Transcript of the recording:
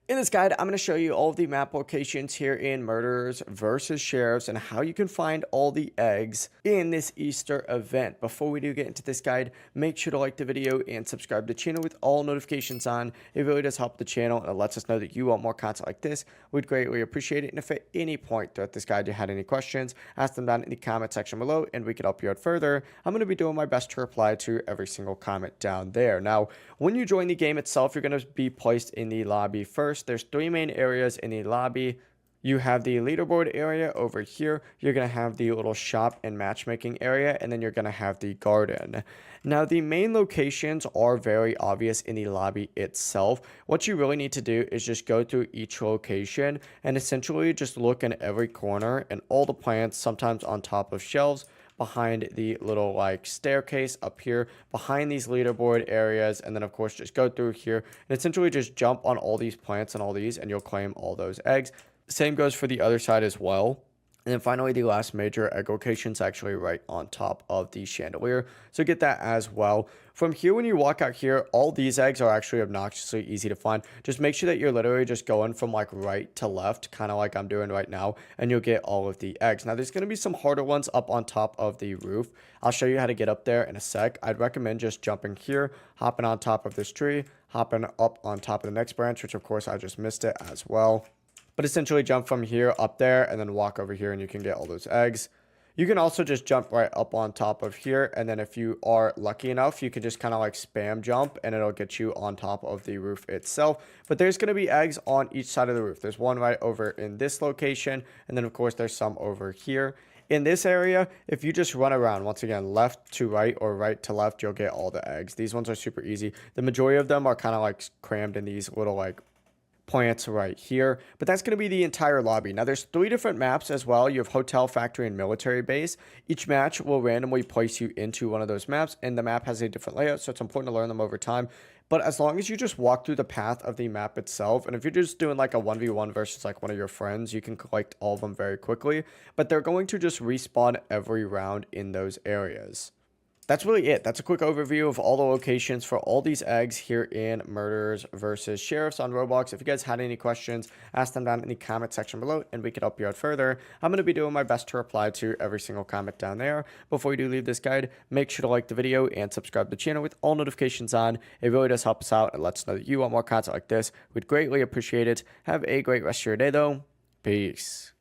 In this guide, I'm going to show you all of the map locations here in Murderers versus Sheriffs and how you can find all the eggs in this Easter event. Before we do get into this guide, make sure to like the video and subscribe to the channel with all notifications on. It really does help the channel and it lets us know that you want more content like this. We'd greatly appreciate it. And if at any point throughout this guide you had any questions, ask them down in the comment section below and we could help you out further. I'm going to be doing my best to reply to every single comment down there. Now, when you join the game itself, you're going to be placed in the lobby first. There's three main areas in the lobby. You have the leaderboard area over here. You're going to have the little shop and matchmaking area, and then you're going to have the garden. Now, the main locations are very obvious in the lobby itself. What you really need to do is just go through each location and essentially just look in every corner and all the plants, sometimes on top of shelves, behind the little like staircase up here, behind these leaderboard areas, and then of course just go through here and essentially just jump on all these plants and all these and you'll claim all those eggs. Same goes for the other side as well. And then finally, the last major egg location is actually right on top of the chandelier. So get that as well. From here, when you walk out here, all these eggs are actually obnoxiously easy to find. Just make sure that you're literally just going from like right to left, kind of like I'm doing right now, and you'll get all of the eggs. Now, there's going to be some harder ones up on top of the roof. I'll show you how to get up there in a sec. I'd recommend just jumping here, hopping on top of this tree, hopping up on top of the next branch, which of course I just missed it as well. But essentially jump from here up there and then walk over here and you can get all those eggs. You can also just jump right up on top of here. And then if you are lucky enough, you can just kind of like spam jump and it'll get you on top of the roof itself. But there's going to be eggs on each side of the roof. There's one right over in this location. And then of course there's some over here. In this area, if you just run around, once again, left to right or right to left, you'll get all the eggs. These ones are super easy. The majority of them are kind of like crammed in these little like plants right here, but that's going to be the entire lobby. Now there's three different maps as well. You have hotel, factory, and military base. Each match will randomly place you into one of those maps, and the map has a different layout, so it's important to learn them over time. But as long as you just walk through the path of the map itself, and if you're just doing like a 1v1 versus like one of your friends, you can collect all of them very quickly, but they're going to just respawn every round in those areas. That's really it. That's a quick overview of all the locations for all these eggs here in Murderers versus Sheriffs on Roblox. If you guys had any questions, ask them down in the comment section below and we could help you out further. I'm going to be doing my best to reply to every single comment down there. Before you do leave this guide, make sure to like the video and subscribe to the channel with all notifications on. It really does help us out and lets us know that you want more content like this. We'd greatly appreciate it. Have a great rest of your day though. Peace.